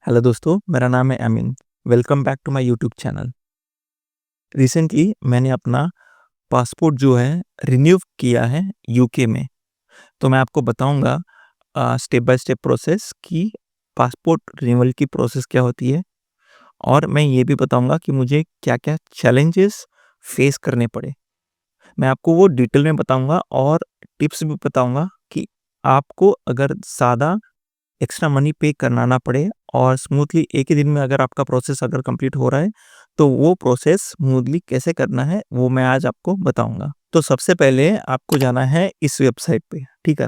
Hello दोस्तों, मेरा नाम है Amin. Welcome back to my YouTube channel. Recently मैंने अपना पासपोर्ट जो है रिन्यू किया है यूके में। तो मैं आपको बताऊंगा स्टेप बाय स्टेप प्रोसेस कि पासपोर्ट रिन्यूअल की प्रोसेस क्या होती है, और मैं ये भी बताऊंगा कि मुझे क्या-क्या चैलेंजेस फेस करने पड़े। मैं आपको वो डिटेल में बताऊंगा और टिप्स भी बताऊंगा कि आपको अगर ज़्यादा एक्स्ट्रा मनी पे करना ना पड़े और स्मूथली एक ही दिन में अगर आपका प्रोसेस अगर कंप्लीट हो रहा है, तो वो प्रोसेस स्मूथली कैसे करना है, वो मैं आज आपको बताऊँगा। तो सबसे पहले आपको जाना है इस वेबसाइट पे, ठीक है?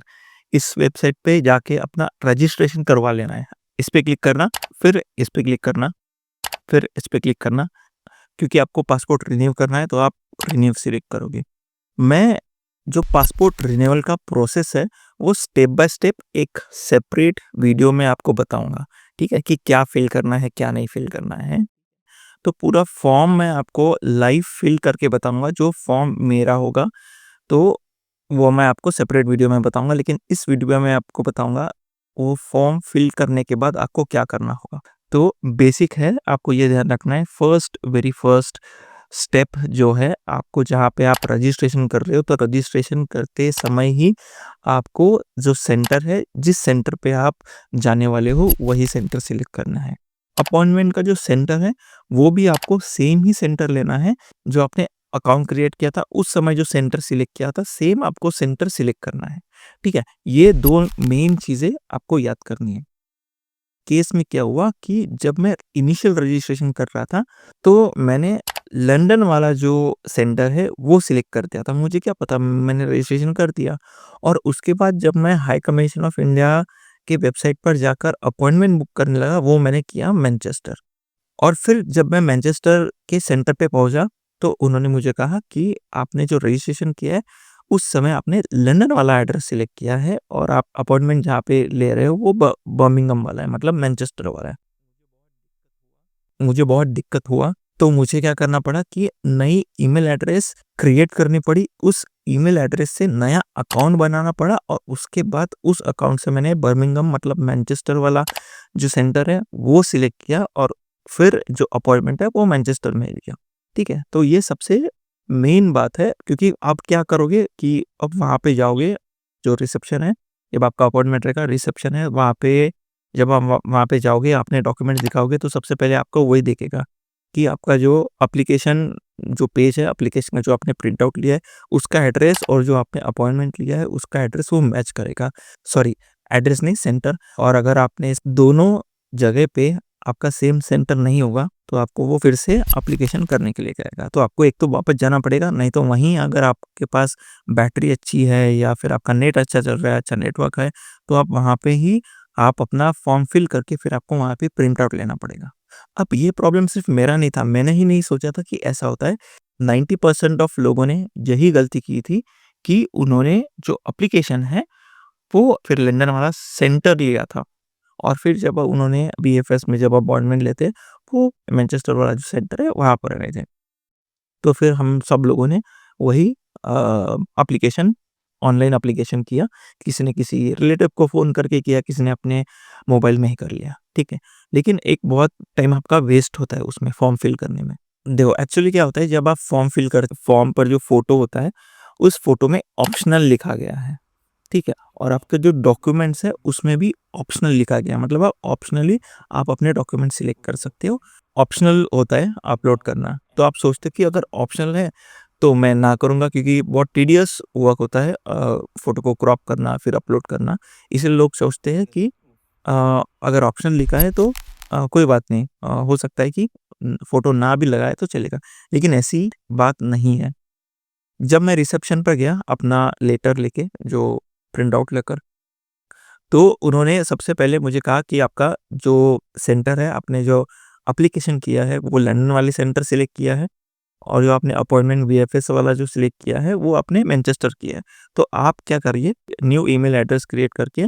इस वेबसाइट पे जाके अपना रजिस्ट्रेशन करवा लेना है। इस पे क्लिक करना, फिर इस पे क्लिक करना, फिर इस पे क्लिक करना, क्योंकि आपको पासपोर्ट रिन्यू करना है, तो आप रिन्यू सिलेक्ट करोगे। मैं जो पासपोर्ट रिन्यूअल का प्रोसेस है, वो स्टेप बाय स्टेप एक सेपरेट वीडियो में आपको बताऊँगा, ठीक है? कि क्या फ़िल करना है, क्या नहीं फ़िल करना है। तो पूरा फॉर्म मैं आपको लाइव फ़िल करके बताऊँगा, जो फॉर्म मेरा होगा, तो वो मैं आपको सेपरेट वीडियो में बताऊँगा, लेकिन इस वीडियो में मैं आपको बताऊँगा, वो फॉर्म फ़िल करने के बाद आपको क्या करना होगा। तो बेसिक है, आपको ये ध्यान रखना है, वेरी फर्स्ट स्टेप जो है, आपको जहाँ पे आप रजिस्ट्रेशन कर रहे हो, तो रजिस्ट्रेशन करते समय ही आपको जो सेंटर है, जिस सेंटर पे आप जाने वाले हो, वही सेंटर सिलेक्ट करना है। अपॉइंटमेंट का जो सेंटर है, वो भी आपको सेम ही सेंटर लेना है, जो आपने अकाउंट क्रिएट किया था, उस समय जो सेंटर सिलेक्ट किया था, सेम आपको सेंटर सिलेक्ट करना है, ठीक है? ये 2 मेन चीज़ें आपको याद करनी है। केस में क्या हुआ कि जब मैं इनिशियल रजिस्ट्रेशन कर रहा था, तो मैंने लंदन वाला जो सेंटर है, वो सिलेक्ट कर दिया था। मुझे क्या पता, मैंने रजिस्ट्रेशन कर दिया और उसके बाद जब मैं हाई कमीशन ऑफ इंडिया के वेबसाइट पर जाकर अपॉइंटमेंट बुक करने लगा, वो मैंने किया मैनचेस्टर। और फिर जब मैं मैनचेस्टर के सेंटर पे पहुँचा, तो उन्होंने मुझे कहा कि आपने जो रजिस्ट्रेशन किया है, उस समय आपने लंदन वाला एड्रेस सिलेक्ट किया है और आप अपॉइंटमेंट जहाँ पे ले रहे हो, वो बर्मिंघम वाला है, मतलब मैनचेस्टर वाला है। मुझे बहुत दिक्कत हुआ, तो मुझे क्या करना पड़ा कि नई ईमेल एड्रेस क्रिएट करनी पड़ी। उस ईमेल एड्रेस से नया अकाउंट बनाना पड़ा और उसके बाद उस अकाउंट से मैंने बर्मिंघम मतलब मैनचेस्टर वाला जो सेंटर है, वो सिलेक्ट किया और फिर जो अपॉइंटमेंट है, वो मैनचेस्टर में लिया। ठीक है? तो ये सबसे मेन बात है, क्योंकि आप क्या करोगे कि अब वहाँ पे जाओगे, जो रिसेप्शन है, जब आपका अपॉइंटमेंट रहेगा, रिसेप्शन है, वहाँ पे जब आप वहाँ पे जाओगे, अपने डॉक्यूमेंट्स दिखाओगे, तो सबसे पहले आपको वही देखेगा कि आपका जो एप्लीकेशन जो पेज है, एप्लीकेशन का जो आपने प्रिंट आउट लिया है, उसका एड्रेस और जो आपने अपॉइंटमेंट लिया है, उसका एड्रेस वो मैच करेगा। सॉरी, एड्रेस नहीं, सेंटर। और अगर आपने इस दोनों जगह पे आपका सेम सेंटर नहीं होगा, तो आपको वो फिर से एप्लीकेशन करने के लिए कहेगा। तो आपको एक तो वापस जाना पड़ेगा, नहीं तो वहीं अगर आपके पास बैटरी अच्छी है या फिर आपका नेट अच्छा चल रहा है, अच्छा नेटवर्क है, तो आप वहाँ पे ही आप अपना फॉर्म फिल करके फिर आपको वहाँ पे प्रिंट आउट लेना पड़ेगा। अब ये प्रॉब्लम सिर्फ़ मेरा नहीं था, मैंने ही नहीं सोचा था कि ऐसा होता है। 90% ऑफ लोगों ने यही गलती की थी कि उन्होंने जो एप्लीकेशन है, वो फिर लंदन वाला सेंटर लिया था और फिर जब उन्होंने बीएफएस में जब अपॉइंटमेंट लेते, वो मैनचेस्टर वाला जो सेंटर है, वहाँ पर गए थे। तो फिर हम सब लोगों ने वही एप्लीकेशन ऑनलाइन एप्लीकेशन किया। किसी ने किसी रिलेटिव को फ़ोन करके किया, किसी ने अपने मोबाइल में ही कर लिया, ठीक है? लेकिन एक बहुत टाइम आपका वेस्ट होता है उसमें फॉर्म फिल करने में। देखो, एक्चुअली क्या होता है, जब आप फॉर्म फिल करते, फॉर्म पर जो फ़ोटो होता है, उस फ़ोटो में ऑप्शनल लिखा गया है, ठीक है? और आपके जो डॉक्यूमेंट्स है, उसमें भी ऑप्शनल लिखा गया है, मतलब आप ऑप्शनली आप अपने डॉक्यूमेंट सिलेक्ट कर सकते हो। ऑप्शनल होता है अपलोड करना। तो आप सोचते हो कि अगर ऑप्शनल है, तो मैं ना करूँगा, क्योंकि बहुत टीडियस वर्क होता है फ़ोटो को क्रॉप करना, फिर अपलोड करना। इसलिए लोग सोचते हैं कि अगर ऑप्शनल लिखा है तो कोई बात नहीं, हो सकता है कि फ़ोटो ना भी लगाए तो चलेगा। लेकिन ऐसी बात नहीं है। जब मैं रिसेप्शन पर गया अपना लेटर लेके, जो प्रिंट आउट लेकर, तो उन्होंने सबसे पहले मुझे कहा कि आपका जो सेंटर है, आपने जो एप्लीकेशन किया है, वो लंदन वाले सेंटर सिलेक्ट किया है और जो आपने अपॉइंटमेंट वीएफएस वाला जो सिलेक्ट किया है, वो आपने मैनचेस्टर किया है। तो आप क्या करिए, न्यू ईमेल एड्रेस क्रिएट करके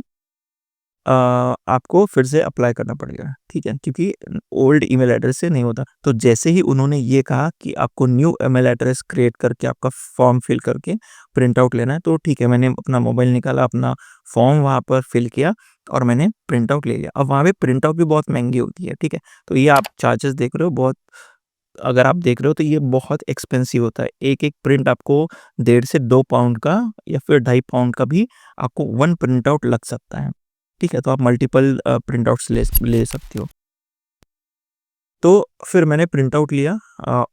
आपको फिर से अप्लाई करना पड़ेगा, ठीक है? क्योंकि ओल्ड ईमेल एड्रेस से नहीं होता। तो जैसे ही उन्होंने ये कहा कि आपको न्यू ईमेल एड्रेस क्रिएट करके आपका फॉर्म फिल करके प्रिंट आउट लेना है, तो ठीक है, मैंने अपना मोबाइल निकाला, अपना फॉर्म वहाँ पर फिल किया और मैंने प्रिंट आउट ले लिया। अब वहाँ पे प्रिंट आउट भी बहुत महँगी होती है, ठीक है? तो ये आप चार्जेस देख रहे हो, बहुत अगर आप देख रहे हो तो ये बहुत एक्सपेंसिव होता है। एक-एक प्रिंट आपको 1.5 से 2 पाउंड का या फिर 2.5 पाउंड का भी आपको 1 प्रिंट आउट लग सकता है। ठीक है? तो आप मल्टीपल प्रिंट आउट्स ले ले सकते हो। तो फिर मैंने प्रिंट आउट लिया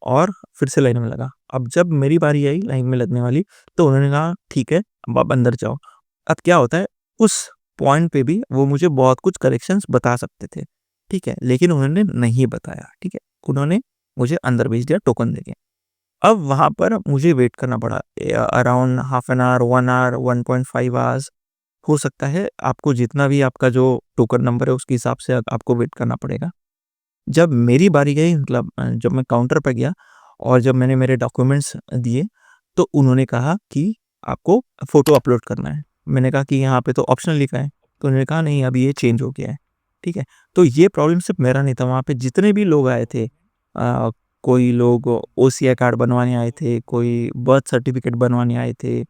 और फिर से लाइन में लगा। अब जब मेरी बारी आई लाइन में लगने वाली, तो उन्होंने कहा ठीक है, अब आप अंदर जाओ। अब क्या होता है, उस पॉइंट पे भी वो मुझे बहुत कुछ करेक्शंस बता सकते थे, ठीक है? लेकिन उन्होंने नहीं बताया, ठीक है? उन्होंने मुझे अंदर भेज दिया टोकन देके। अब वहाँ पर मुझे वेट करना पड़ा around half an hour, 1 hour, 1.5 hours हो सकता है। आपको जितना भी आपका जो टोकन नंबर है उसके हिसाब से आपको वेट करना पड़ेगा। जब मेरी बारी गई, मतलब जब मैं काउंटर पे गया और जब मैंने मेरे डॉक्यूमेंट्स दिए, तो उन्होंने कहा कि आपको फ़ोटो अपलोड करना है। मैंने कहा कि यहाँ पे तो ऑप्शनल लिखा है, तो उन्होंने कहा नहीं, अभी ये चेंज हो गया है, ठीक है? तो ये प्रॉब्लम सिर्फ़ मेरा नहीं था, वहाँ पे जितने भी लोग आए थे, कोई लोग ओसीआई कार्ड बनवाने आए थे, कोई बर्थ सर्टिफ़िकेट बनवाने आए थे,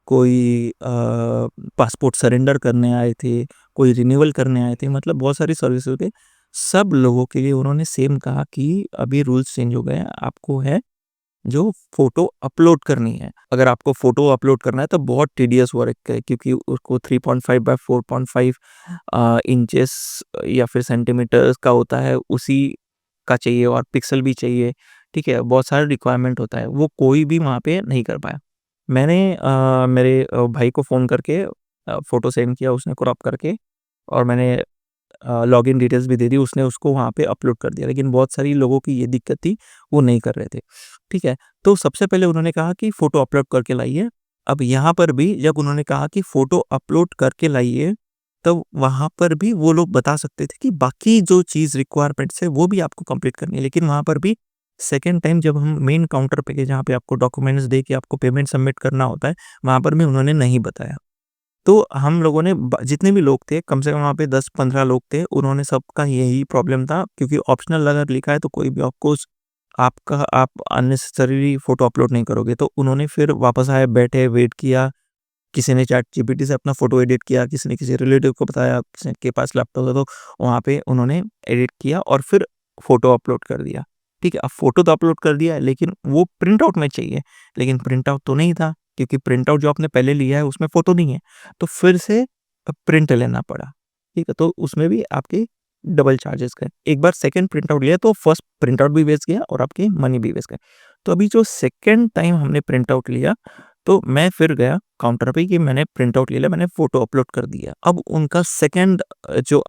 कोई पासपोर्ट सरेंडर करने आए थे, कोई रिन्यूअल करने आए थे, मतलब बहुत सारी सर्विसेज़ थे। सब लोगों के लिए उन्होंने सेम कहा कि अभी रूल्स चेंज हो गए हैं, आपको है जो फ़ोटो अपलोड करनी है। अगर आपको फ़ोटो अपलोड करना है तो बहुत टीडियस वर्क है, क्योंकि उसको 3.5 बाय 4.5 इंचेस या फिर सेंटीमीटर्स का होता है, उसी का चाहिए और पिक्सल भी चाहिए, ठीक है? बहुत सारा रिक्वायरमेंट होता है, वो कोई भी वहाँ पे नहीं कर पाया। मैंने मेरे भाई को फ़ोन करके फ़ोटो सेंड किया, उसने क्रॉप करके, और मैंने लॉगिन डिटेल्स भी दे दी, उसने उसको वहाँ पे अपलोड कर दिया। लेकिन बहुत सारी लोगों की ये दिक्कत थी, वो नहीं कर रहे थे, ठीक है? तो सबसे पहले उन्होंने कहा कि फ़ोटो अपलोड करके लाइए। अब यहाँ पर भी जब उन्होंने कहा कि फ़ोटो अपलोड करके लाइए, तब वहाँ पर भी वो लोग बता सकते थे कि बाकी जो चीज़ रिक्वायरमेंट्स है, वो भी आपको कंप्लीट करनी है। लेकिन वहाँ पर भी सेकंड टाइम जब हम मेन काउंटर पे गए, जहाँ पे आपको डॉक्यूमेंट्स दे के आपको पेमेंट सबमिट करना होता है, वहाँ पर भी उन्होंने नहीं बताया। तो हम लोगों ने जितने भी लोग थे, कम से कम वहाँ पे 10-15 लोग थे, उन्होंने सबका यही प्रॉब्लम था, क्योंकि ऑप्शनल अगर लिखा है तो कोई भी आपको आप अननेसेसरी फ़ोटो अपलोड नहीं करोगे। तो उन्होंने फिर वापस आए, बैठे, वेट किया, किसी ने चैटजीपीटी से अपना फ़ोटो एडिट किया, किसी ने किसी रिलेटिव को बताया, किसी के पास लैपटॉप था, तो वहाँ पे उन्होंने एडिट किया और फिर फ़ोटो अपलोड कर दिया। ठीक है, अब फ़ोटो तो अपलोड कर दिया है, लेकिन वो प्रिंट आउट में चाहिए, लेकिन प्रिंट आउट तो नहीं था, क्योंकि प्रिंट आउट जो आपने पहले लिया है उसमें फ़ोटो नहीं है। तो फिर से प्रिंट लेना पड़ा, ठीक है? तो उसमें भी आपके डबल चार्जेस गए। एक बार सेकंड प्रिंट आउट लिया तो फर्स्ट प्रिंट आउट भी वेस्ट गया और आपके मनी भी वेस्ट गए। तो अभी जो सेकंड टाइम हमने प्रिंट आउट लिया, तो मैं फिर गया काउंटर पे कि मैंने प्रिंट आउट ले लिया, मैंने फ़ोटो अपलोड कर दिया। अब उनका सेकंड जो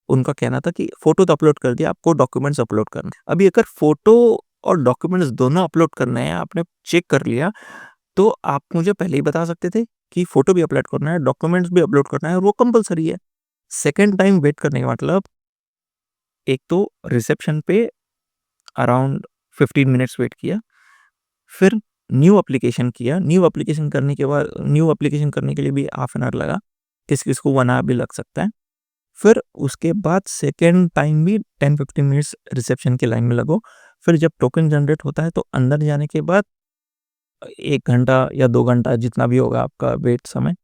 उनका कहना था कि फ़ोटो तो अपलोड कर दिया, आपको डॉक्यूमेंट्स अपलोड करने हैं। अभी अगर फ़ोटो और डॉक्यूमेंट्स दोनों अपलोड करने हैं, आपने चेक कर लिया, तो आप मुझे पहले ही बता सकते थे कि फ़ोटो भी अपलोड करना है, डॉक्यूमेंट्स भी अपलोड करना है, और वो कंपल्सरी है। सेकंड टाइम वेट करने का मतलब, एक तो रिसेप्शन पे अराउंड 15 मिनट्स वेट किया, फिर न्यू एप्लीकेशन करने के बाद न्यू एप्लीकेशन करने के लिए भी हाफ एन आवर लगा, किसी-किसी को 1 आवर भी लग सकता है। फिर उसके बाद सेकंड टाइम भी 10-15 मिनट्स रिसेप्शन की लाइन में लगो। फिर जब टोकन जनरेट होता है तो अंदर जाने के बाद 1 घंटा या 2 घंटा जितना भी होगा आपका वेट समय,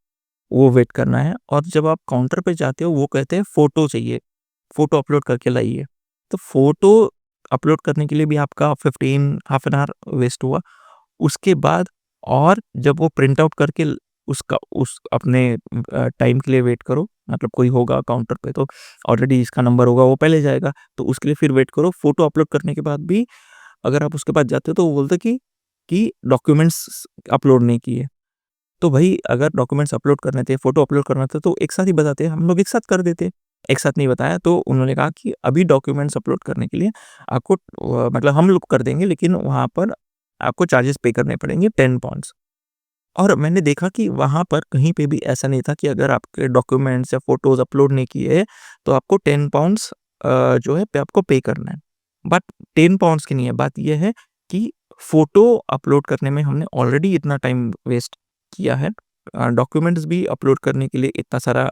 वो वेट करना है, और जब आप काउंटर पे जाते हो वो कहते हैं फ़ोटो चाहिए, फ़ोटो अपलोड करके लाइए। तो फ़ोटो अपलोड करने के लिए भी आपका 15 हाफ एन आवर वेस्ट हुआ। उसके बाद और जब वो प्रिंट आउट करके उसका उस अपने टाइम के लिए वेट करो, मतलब कोई होगा काउंटर पे तो ऑलरेडी इसका नंबर होगा, वो पहले जाएगा, तो उसके लिए फिर वेट करो। फ़ोटो अपलोड करने के बाद भी अगर आप उसके पास जाते हो तो वो बोलते हैं कि डॉक्यूमेंट्स अपलोड नहीं किए। तो भई अगर डॉक्यूमेंट्स अपलोड करने थे, फ़ोटो अपलोड करना था, तो एक साथ ही बताते, हम लोग एक साथ कर देते। एक साथ नहीं बताया, तो उन्होंने कहा कि अभी डॉक्यूमेंट्स अपलोड करने के लिए आपको मतलब हम लोग कर देंगे, लेकिन वहाँ पर आपको चार्जेस पे करने पड़ेंगे 10 पाउंड्स। और मैंने देखा कि वहाँ पर कहीं पे भी ऐसा नहीं था कि अगर आपके डॉक्यूमेंट्स या फ़ोटोज़ अपलोड नहीं किए, तो आपको 10 पाउंड्स जो है पे आपको पे करना है। बट 10 पाउंड्स की नहीं है, बात ये है कि फ़ोटो अपलोड करने में हमने ऑलरेडी इतना टाइम वेस्ट किया है, डॉक्यूमेंट्स भी अपलोड करने के लिए इतना सारा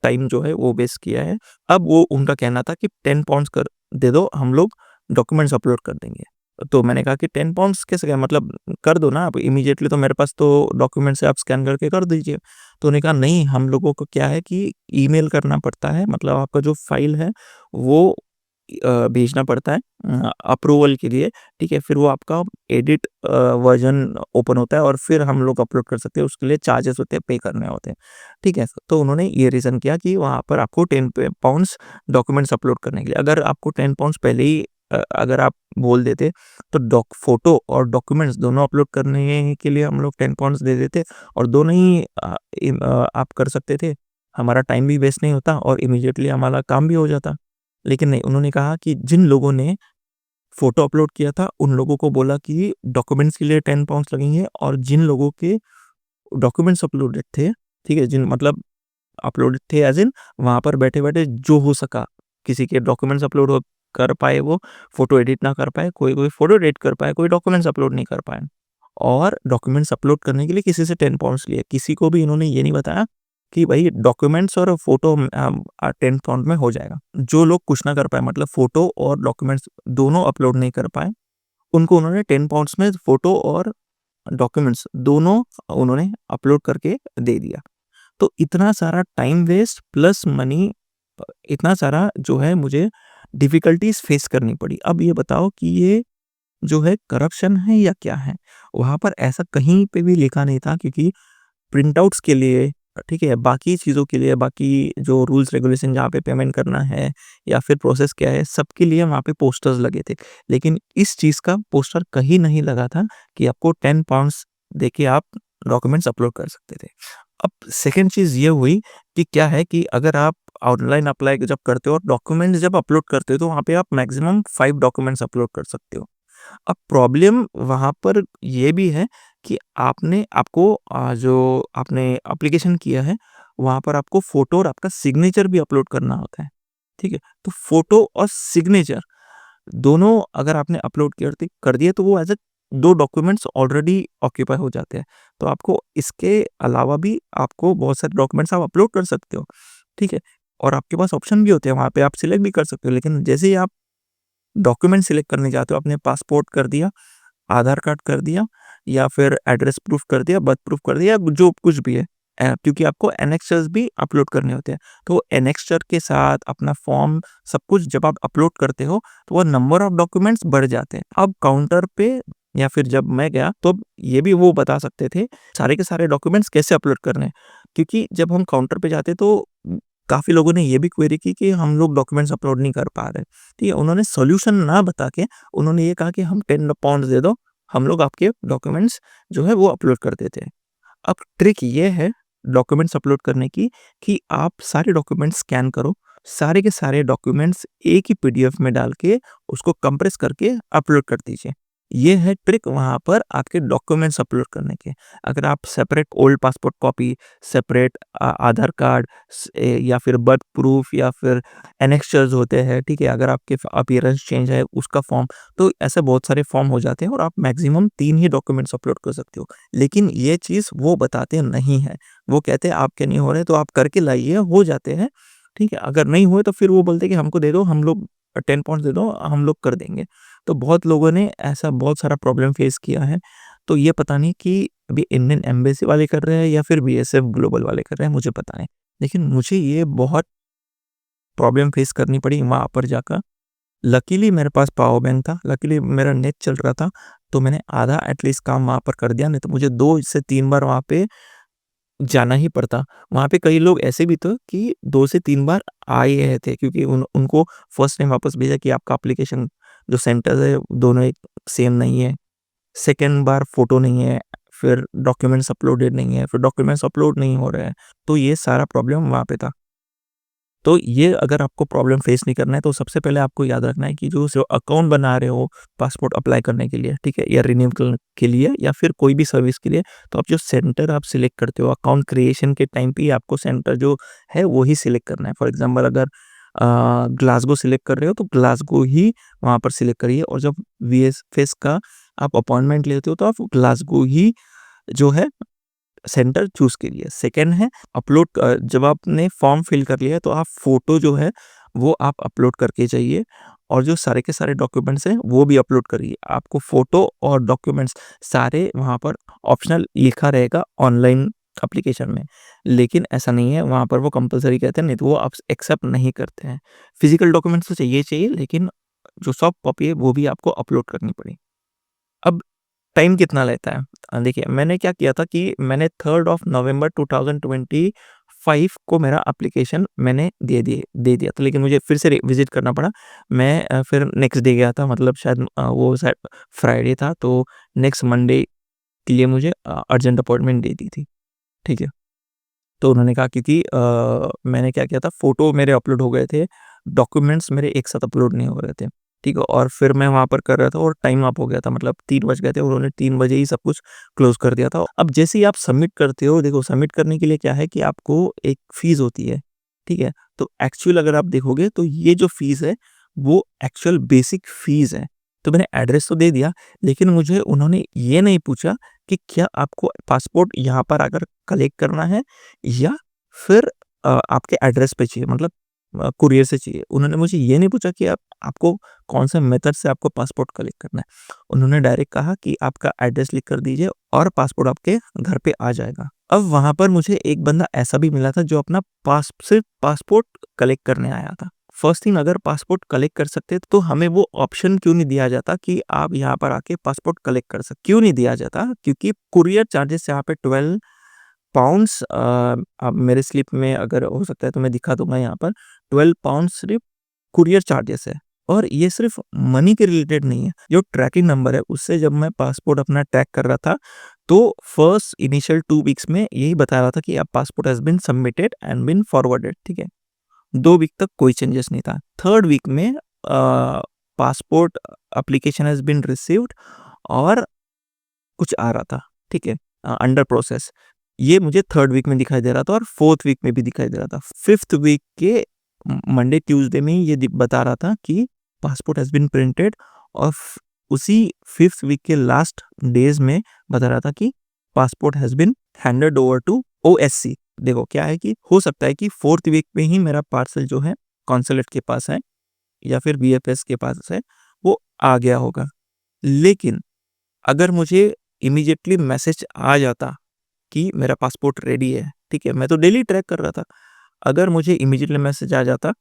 टाइम जो है वो वेस्ट किया है। अब वो उनका कहना था कि 10 पाउंड्स कर दे दो, हम लोग डॉक्यूमेंट्स अपलोड कर देंगे। तो मैंने कहा कि 10 पाउंड्स कैसे, क्या मतलब, कर दो ना आप इमीडिएटली, तो मेरे पास तो डॉक्यूमेंट्स है, आप स्कैन करके कर दीजिए। तो उन्होंने कहा नहीं, हम लोगों को क्या है कि ईमेल करना पड़ता है, मतलब आपका जो फाइल है वो भेजना पड़ता है अप्रूवल के लिए, ठीक है? फिर वो आपका एडिट वर्ज़न ओपन होता है और फिर हम लोग अपलोड कर सकते हैं, उसके लिए चार्जेस होते हैं, पे करने होते हैं, ठीक है? तो उन्होंने ये रीज़न किया कि वहाँ पर आपको 10 पाउंड्स डॉक्यूमेंट्स अपलोड करने के लिए, अगर आपको 10 पाउंड्स पहले ही अगर आप बोल देते, तो फ़ोटो और डॉक्यूमेंट्स दोनों अपलोड करने के लिए हम लोग 10 पाउंड्स दे देते और दोनों ही आप कर सकते थे। हमारा टाइम भी वेस्ट नहीं होता और इमीडिएटली हमारा काम भी हो जाता। लेकिन नहीं, उन्होंने कहा कि जिन लोगों ने फ़ोटो अपलोड किया था, उन लोगों को बोला कि डॉक्यूमेंट्स के लिए 10 पाउंड्स लगेंगे, और जिन लोगों के डॉक्यूमेंट्स अपलोडेड थे, ठीक है? जिन मतलब अपलोडेड थे ऐज़ इन वहाँ पर बैठे-बैठे जो हो सका, किसी के डॉक्यूमेंट्स अपलोड हो कर पाए वो, फ़ोटो एडिट ना कर पाए, कोई-कोई फ़ोटो एडिट कर पाए, कोई डॉक्यूमेंट्स अपलोड नहीं कर पाए। और डॉक्यूमेंट्स अपलोड करने के लिए किसी से 10 पाउंड्स लिए। किसी को भी इन्होंने ये नहीं बताया कि भाई डॉक्यूमेंट्स और फ़ोटो 10 पाउंड में हो जाएगा। जो लोग कुछ ना कर पाए, मतलब फ़ोटो और डॉक्यूमेंट्स दोनों अपलोड नहीं कर पाए, उनको उन्होंने 10 पाउंड्स में फ़ोटो और डॉक्यूमेंट्स दोनों उन्होंने अपलोड करके दे दिया। तो इतना सारा टाइम वेस्ट प्लस मनी, इतना सारा जो है मुझे डिफ़िकल्टीज़ फेस करनी पड़ी। अब ये बताओ कि ये जो है करप्शन है या क्या है? वहाँ पर ऐसा कहीं पे भी लिखा नहीं था, क्योंकि प्रिंटआउट्स के लिए, ठीक है, बाकी चीज़ों के लिए, बाकी जो रूल्स रेगुलेशन जहाँ पे पेमेंट करना है या फिर प्रोसेस क्या है, सबके लिए वहाँ पे पोस्टर्स लगे थे। लेकिन इस चीज़ का पोस्टर कहीं नहीं लगा था कि आपको 10 पाउंड्स देके आप डॉक्यूमेंट्स अपलोड कर सकते थे। अब सेकंड चीज़ ये हुई कि क्या है कि अगर आप ऑनलाइन अप्लाई जब करते हो और डॉक्यूमेंट्स जब अपलोड करते हो, तो वहाँ पे आप मैक्सिमम 5 डॉक्यूमेंट्स अपलोड कर सकते हो। अब प्रॉब्लम वहाँ पर ये भी है कि आपको जो आपने एप्लीकेशन किया है, वहाँ पर आपको फ़ोटो और आपका सिग्नेचर भी अपलोड करना होता है, ठीक है? तो फ़ोटो और सिग्नेचर दोनों अगर आपने अपलोड कर दिए, तो वो as a 2 documents already occupy हो जाते हैं। तो आपको इसके अलावा भी आपको बहुत सारे डॉक्यूमेंट्स आप अपलोड कर सकते हो, ठीक है? और आपके पास ऑप्शन भी होते हैं, वहाँ पे आप सिलेक्ट भी कर सकते हो, लेकिन जैसे ही आप डॉक्यूमेंट सिलेक्ट करने जाते हो, आपने पासपोर्ट कर दिया, आधार कार्ड कर दिया या फिर एड्रेस प्रूफ कर दिया, बर्थ प्रूफ कर दिया, जो कुछ भी है, क्योंकि आपको एनेक्स्चर्स भी अपलोड करने होते हैं। तो एनेक्स्चर के साथ अपना फॉर्म सब कुछ जब आप अपलोड करते हो, तो वो नंबर ऑफ डॉक्यूमेंट्स बढ़ जाते हैं। अब काउंटर पे या फिर जब मैं गया, तो ये भी वो बता सकते थे सारे के सारे डॉक्यूमेंट्स कैसे अपलोड करने हैं। क्योंकि जब हम काउंटर पे जाते, तो काफ़ी लोगों ने ये भी क्वेरी की कि हम लोग डॉक्यूमेंट्स अपलोड नहीं कर पा रहे। ठीक है, उन्होंने सॉल्यूशन ना बता के उन्होंने ये कहा कि हम 10 पाउंड्स दे दो, हम लोग आपके डॉक्यूमेंट्स जो है वो अपलोड कर देते हैं। अब ट्रिक ये है डॉक्यूमेंट्स अपलोड करने की कि आप सारे डॉक्यूमेंट्स स्कैन करो, सारे के सारे डॉक्यूमेंट्स एक ही पीडीएफ में डाल के उसको कंप्रेस करके अपलोड कर दीजिए। ये है ट्रिक वहाँ पर आपके डॉक्यूमेंट्स अपलोड करने के। अगर आप separate old passport copy, separate Aadhaar card या फिर बर्थ प्रूफ या फिर एनेक्स्चर्स होते हैं, ठीक है? अगर आपके अपीयरेंस चेंज है उसका फॉर्म, तो ऐसे बहुत सारे फॉर्म हो जाते हैं और आप मैक्सिमम 3 ही डॉक्यूमेंट्स अपलोड कर सकते हो। लेकिन ये चीज़ वो बताते नहीं हैं। वो कहते हैं आपके नहीं हो रहे तो आप करके लाइए, हो जाते हैं, ठीक है? अगर नहीं हुए तो फिर वो बोलते हैं कि हमको दे दो, हम लोग 10 पाउंड्स दे दो, हम लोग कर देंगे। तो बहुत लोगों ने ऐसा बहुत सारा प्रॉब्लम फेस किया है। तो ये पता नहीं कि अभी इंडियन एम्बेसी वाले कर रहे हैं या फिर बीएसएफ ग्लोबल वाले कर रहे हैं, मुझे पता नहीं। लेकिन मुझे ये बहुत प्रॉब्लम फेस करनी पड़ी वहाँ पर जाकर। लकीली मेरे पास पावर बैंक था, लकीली मेरा नेट चल रहा था, तो मैंने आधा एटलीस्ट काम वहाँ पर कर दिया, नहीं तो मुझे 2 से 3 बार वहाँ पे जाना ही पड़ता। वहाँ पे कई लोग ऐसे भी थे कि 2 से 3 बार आ ही रहे थे, क्योंकि उनको फर्स्ट टाइम वापस भेजा कि आपका एप्लीकेशन जो सेंटर्स है दोनों एक सेम नहीं है। सेकंड बार फ़ोटो नहीं है, फिर डॉक्यूमेंट्स अपलोडेड नहीं है, फिर डॉक्यूमेंट्स अपलोड नहीं हो रहे हैं। तो ये सारा प्रॉब्लम वहाँ पे था। तो ये अगर आपको प्रॉब्लम फेस नहीं करना है, तो सबसे पहले आपको याद रखना है कि जो अकाउंट बना रहे हो पासपोर्ट अप्लाई करने के लिए, ठीक है? या रिन्यूअल के लिए या फिर कोई भी सर्विस के लिए, तो आप जो सेंटर आप सिलेक्ट करते हो अकाउंट क्रिएशन के टाइम पे ही आपको सेंटर जो है वो ही सिलेक्ट करना है। फॉर एग्ज़ाम्पल अगर ग्लासगो सिलेक्ट कर रहे हो तो ग्लासगो ही वहाँ पर सिलेक्ट करिए, और जब वीएफएस का आप अपॉइंटमेंट लेते हो तो आप ग्लासगो ही जो है सेंटर चूज़ कीजिए। सेकंड है अपलोड जब आपने फॉर्म फिल कर लिया है तो आप फ़ोटो जो है वो आप अपलोड करके जाइए और जो सारे के सारे डॉक्यूमेंट्स हैं वो भी अपलोड करिए। आपको फ़ोटो और डॉक्यूमेंट्स सारे वहाँ पर ऑप्शनल लिखा रहेगा ऑनलाइन एप्लीकेशन में। लेकिन ऐसा नहीं है, वहाँ पर वो कंपल्सरी कहते हैं, नहीं तो वो आप एक्सेप्ट नहीं करते हैं। फिज़िकल डॉक्यूमेंट्स तो चाहिए चाहिए, लेकिन जो सॉफ्ट कॉपी है वो भी आपको अपलोड करनी पड़ी। अब टाइम कितना लेता है? देखिए मैंने क्या किया था कि मैंने 3rd ऑफ नवंबर 2025 को मेरा एप्लीकेशन मैंने दे दिया था, लेकिन मुझे फिर से रिविज़िट करना पड़ा। मैं फिर नेक्स्ट डे गया था, मतलब शायद वो शायद फ्राइडे था, तो नेक्स्ट मंडे के लिए मुझे अर्जेंट अपॉइंटमेंट दे दी थी। ठीक है? तो उन्होंने कहा, क्योंकि मैंने क्या किया था, फ़ोटो मेरे अपलोड हो गए थे, डॉक्यूमेंट्स मेरे एक साथ अपलोड नहीं हो रहे थे, ठीक है? और फिर मैं वहाँ पर कर रहा था और टाइम अप हो गया था, मतलब 3 बज गए थे, उन्होंने 3 बजे ही सब कुछ क्लोज़ कर दिया था। अब जैसे ही आप सबमिट करते हो, देखो सबमिट करने के लिए क्या है कि आपको एक फ़ीस होती है, ठीक है? तो एक्चुअल अगर आप देखोगे तो ये जो फ़ीस है, वो एक्चुअल बेसिक फ़ीस है। तो मैंने एड्रेस तो दे दिया, लेकिन मुझे उन्होंने ये नहीं पूछा कि क्या आपको पासपोर्ट यहाँ पर आकर कलेक्ट करना है या फिर आपके एड्रेस पे चाहिए, मतलब कुरियर से चाहिए। उन्होंने मुझे ये नहीं पूछा कि आपको कौन-से मेथड से आपको पासपोर्ट कलेक्ट करना है। उन्होंने डायरेक्ट कहा कि आपका एड्रेस लिख कर दीजिए और पासपोर्ट आपके घर पे आ जाएगा। अब वहाँ पर मुझे एक बंदा ऐसा भी मिला था जो अपना सिर्फ़ पासपोर्ट कलेक्ट करने आया था। फर्स्ट थिंग, अगर पासपोर्ट कलेक्ट कर सकते तो हमें वो ऑप्शन क्यों नहीं दिया जाता कि आप यहाँ पर आके पासपोर्ट कलेक्ट कर सकते, क्यों नहीं दिया जाता? क्योंकि कुरियर चार्जेस यहाँ पे 12 पाउंड्स, अब मेरे स्लिप में अगर हो सकता है तो मैं दिखा दूँगा यहाँ पर, 12 पाउंड्स सिर्फ़ कुरियर चार्जेस है। और ये सिर्फ़ मनी के रिलेटेड नहीं है, जो ट्रैकिंग नंबर है उससे जब मैं पासपोर्ट अपना ट्रैक कर रहा था, तो फर्स्ट इनिशियल 2 वीक्स में यही बता रहा था कि अब passport has been submitted and been forwarded, ठीक है? 2 वीक तक कोई चेंजेस नहीं था। 3rd वीक में passport application has been received और कुछ आ रहा था, ठीक है? Under process. ये मुझे 3rd वीक में दिखाई दे रहा था और 4th वीक में भी दिखाई दे रहा था। 5th वीक के मंडे, ट्यूसडे में ये बता रहा था कि पासपोर्ट हैज़ बीन प्रिंटेड और उसी 5th वीक के लास्ट डेज़ में बता रहा था कि passport has been handed over to OSC. देखो क्या है कि हो सकता है कि 4th वीक में ही मेरा पार्सल जो है कॉन्सुलेट के पास है या फिर बीएफएस के पास है, वो आ गया होगा। लेकिन अगर मुझे इमीडिएटली मैसेज आ जाता कि मेरा पासपोर्ट रेडी है, ठीक है? मैं तो डेली ट्रैक कर रहा था। अगर मुझे इमीडिएटली मैसेज आ जाता,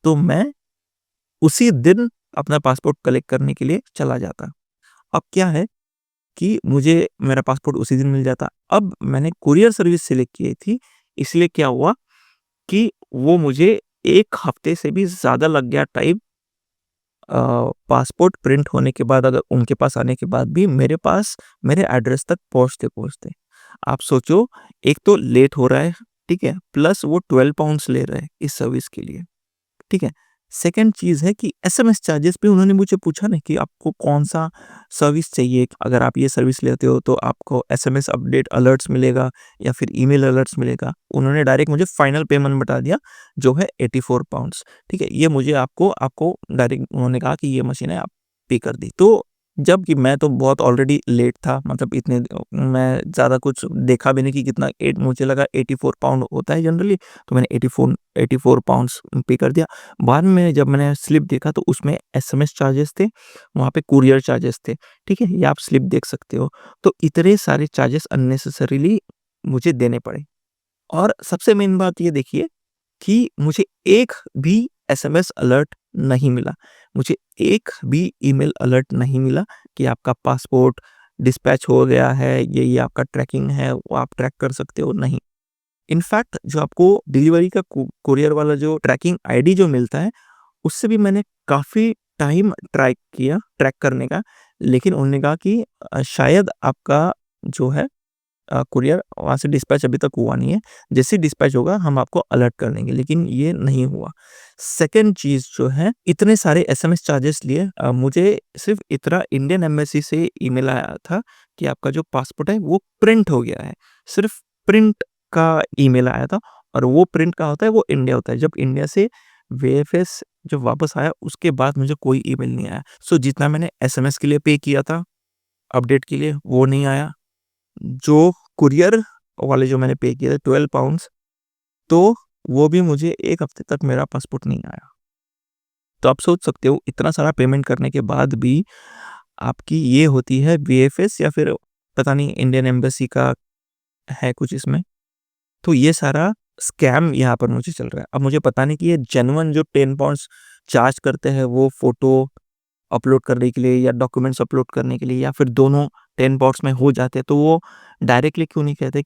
तो मैं उसी दिन अपना पासपोर्ट कलेक्ट करने के लिए चला जाता। अब क्या है कि मुझे मेरा पासपोर्ट उसी दिन मिल जाता। अब मैंने कुरियर सर्विस सेलेक्ट की थी, इसलिए क्या हुआ कि वो मुझे 1 हफ्ते से भी ज़्यादा लग गया टाइम, पासपोर्ट प्रिंट होने के बाद, अगर उनके पास आने के बाद भी मेरे पास मेरे एड्रेस तक पहुँचते-पहुँचते। आप सोचो, एक तो लेट हो रहा है, ठीक है? प्लस वो 12 पाउंड्स ले रहे हैं इस सर्विस के लिए, ठीक है? सेकंड चीज़ है कि एसएमएस चार्जेस भी उन्होंने मुझे पूछा ना कि आपको कौन-सा सर्विस चाहिए। अगर आप ये सर्विस लेते हो तो आपको एसएमएस अपडेट अलर्ट्स मिलेगा या फिर ईमेल अलर्ट्स मिलेगा। उन्होंने डायरेक्ट मुझे फाइनल पेमेंट बता दिया, जो है 84 पाउंड्स, ठीक है? ये मुझे आपको आपको डायरेक्ट उन्होंने कहा कि ये मशीन है, आप पे कर दी। तो जबकि मैं तो बहुत ऑलरेडी लेट था, मतलब इतने मैं ज़्यादा कुछ देखा भी नहीं कि कितना मुझे लगा 84 पाउंड होता है जनरली, तो मैंने 84 पाउंड्स पे कर दिया। बाद में जब मैंने स्लिप देखा तो उसमें एसएमएस चार्जेस थे, वहाँ पे कुरियर चार्जेस थे, ठीक है? ये आप स्लिप देख सकते हो। तो इतने सारे चार्जेस अननेसेसरीली मुझे देने पड़े। और सबसे मेन बात ये देखिए कि मुझे एक भी एसएमएस अलर्ट नहीं मिला। मुझे एक भी ईमेल अलर्ट नहीं मिला कि आपका पासपोर्ट डिस्पैच हो गया है, ये आपका ट्रैकिंग है, वो आप ट्रैक कर सकते हो, नहीं। इनफैक्ट जो आपको डिलीवरी का कुरियर वाला जो ट्रैकिंग आईडी जो मिलता है, उससे भी मैंने काफ़ी टाइम ट्राई किया ट्रैक करने का, लेकिन उन्होंने कहा कि शायद आपका जो है कुरियर वहाँ से डिस्पैच अभी तक हुआ नहीं है। जैसे ही डिस्पैच होगा हम आपको अलर्ट कर देंगे, लेकिन ये नहीं हुआ। सेकंड चीज़ जो है, इतने सारे एसएमएस चार्जेस लिए, मुझे सिर्फ़ इतना इंडियन एम्बेसी से ईमेल आया था कि आपका जो पासपोर्ट है वो प्रिंट हो गया है। सिर्फ़ प्रिंट का ईमेल आया था और वो प्रिंट कहाँ होता है, वो इंडिया होता है। जब इंडिया से वीएफएस जब वापस आया उसके बाद मुझे कोई ईमेल नहीं आया। सो जितना मैंने एसएमएस के लिए पे किया था, अपडेट के लिए, वो नहीं आया। जो कुरियर वाले जो मैंने पे किए थे 12 पाउंड्स, तो वो भी मुझे 1 हफ्ते तक मेरा पासपोर्ट नहीं आया। तो आप सोच सकते हो इतना सारा पेमेंट करने के बाद भी आपकी ये होती है वीएफएस या फिर पता नहीं इंडियन एम्बेसी का है कुछ इसमें। तो ये सारा स्कैम यहाँ पर मुझे चल रहा है। अब मुझे पता नहीं कि ये जेन्युइन जो 10 पाउंड्स चार्ज करते हैं वो फ़ोटो अपलोड करने के लिए या डॉक्यूमेंट्स अपलोड करने के लिए या फिर दोनों 10 पाउंड्स में हो जाते हैं, तो वो डायरेक्टली क्यों नहीं कहते?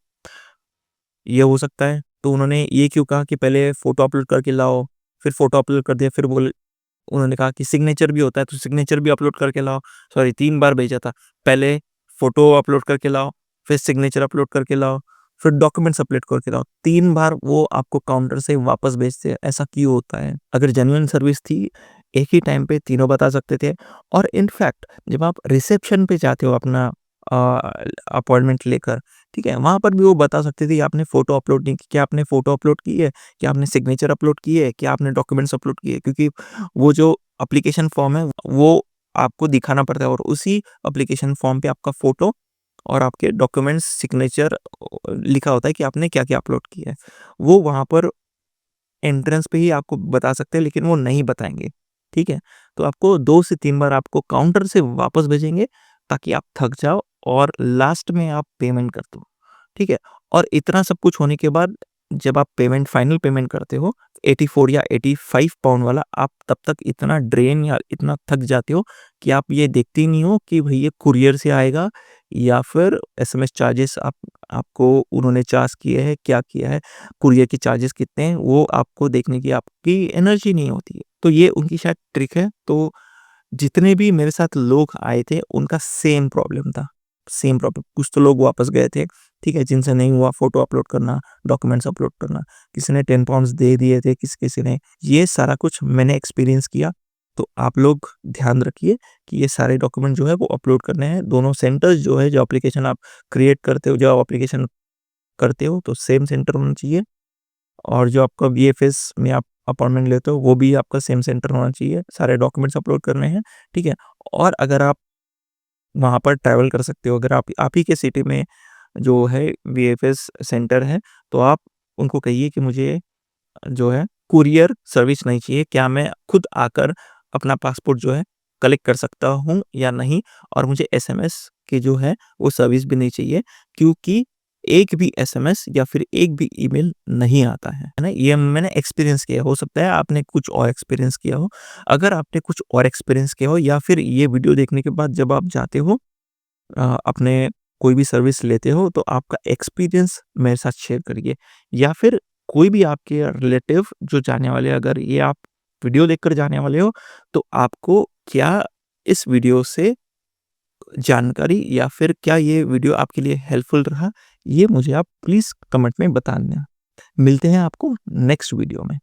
ये हो सकता है। तो उन्होंने ये क्यों कहा कि पहले फ़ोटो अपलोड करके लाओ, फिर फ़ोटो अपलोड कर दिया, फिर उन्होंने कहा कि सिग्नेचर भी होता है, तो सिग्नेचर भी अपलोड करके लाओ। सॉरी 3 बार भेजा था। पहले फ़ोटो अपलोड करके लाओ, फिर सिग्नेचर अपलोड करके लाओ, फिर डॉक्यूमेंट्स अपलोड करके लाओ। 3 बार वो आपको काउंटर से वापस भेजते हैं, ऐसा क्यों होता है? अगर जेन्युइन सर्विस थी, एक ही टाइम पे तीनों बता सकते थे और इनफैक्ट जब आप रिसेप्शन पे जाते हो अपना अपॉइंटमेंट लेकर, ठीक है? वहाँ पर भी वो बता सकते थे कि आपने फ़ोटो अपलोड नहीं की, क्या आपने फ़ोटो अपलोड की है? क्या आपने सिग्नेचर अपलोड की है? क्या आपने डॉक्यूमेंट्स अपलोड किए? क्योंकि वो जो एप्लीकेशन फॉर्म है वो आपको दिखाना पड़ता है और उसी एप्लीकेशन फॉर्म पे आपका फ़ोटो और आपके डॉक्यूमेंट्स सिग्नेचर लिखा होता है कि आपने क्या-क्या अपलोड किया है। वो वहाँ पर एंट्रेंस पे ही आपको बता सकते हैं लेकिन वो नहीं बताएँगे, ठीक है? तो आपको 2 से 3 बार आपको काउंटर से वापस भेजेंगे ताकि आप थक जाओ और लास्ट में आप पेमेंट कर दो, ठीक है? और इतना सब कुछ होने के बाद जब आप फाइनल पेमेंट करते हो 84 या 85 पाउंड वाला, आप तब तक इतना ड्रेन या इतना थक जाते हो कि आप ये देखते ही नहीं हो कि भई ये कुरियर से आएगा या फिर एसएमएस चार्जेस आपको उन्होंने चार्ज किए हैं, क्या किया है, कुरियर के चार्जेस कितने हैं, वो आपको देखने की आपकी एनर्जी नहीं होती है। तो ये उनकी शायद ट्रिक है। तो जितने भी मेरे साथ लोग आए थे, उनका सेम प्रॉब्लम था, सेम प्रॉब्लम। कुछ तो लोग वापस गए थे, ठीक है, जिनसे नहीं हुआ फ़ोटो अपलोड करना, डॉक्यूमेंट्स अपलोड करना। किसी ने 10 पाउंड्स दे दिए थे, किसी-किसी ने ये सारा कुछ मैंने एक्सपीरियंस किया। तो आप लोग ध्यान रखिए कि ये सारे डॉक्यूमेंट जो है वो अपलोड करने हैं। दोनों सेंटर्स जो है, जो एप्लीकेशन आप क्रिएट करते हो, जो आप एप्लीकेशन करते हो, तो सेम सेंटर होना चाहिए और जो आपका वीएफएस में आप अपॉइंटमेंट लेते हो, वो भी आपका सेम सेंटर होना चाहिए। सारे डॉक्यूमेंट्स अपलोड करने हैं, ठीक है? और अगर आप वहाँ पर ट्रैवल कर सकते हो, अगर आप ही के सिटी में जो है वीएफएस सेंटर है, तो आप उनको कहिए कि मुझे जो है कुरियर सर्विस नहीं चाहिए, क्या मैं खुद आकर अपना पासपोर्ट जो है कलेक्ट कर सकता हूँ या नहीं? और मुझे एसएमएस की जो है वो सर्विस भी नहीं चाहिए क्योंकि एक भी एसएमएस या फिर एक भी ईमेल नहीं आता है ना? ये मैंने एक्सपीरियंस किया है, हो सकता है आपने कुछ और एक्सपीरियंस किया हो। अगर आपने कुछ और एक्सपीरियंस किया हो या फिर ये वीडियो देखने के बाद जब आप जाते हो अपने कोई भी सर्विस लेते हो तो आपका एक्सपीरियंस मेरे साथ शेयर करिए या फिर कोई भी आपके रिलेटिव जो जाने वाले अगर ये आप वीडियो देखकर जाने वाले हो तो आपको क्या इस वीडियो से जानकारी या फिर क्या ये वीडियो आपके लिए हेल्पफुल रहा ये मुझे आप प्लीज़ कमेंट में बताना। मिलते हैं आपको नेक्स्ट वीडियो में।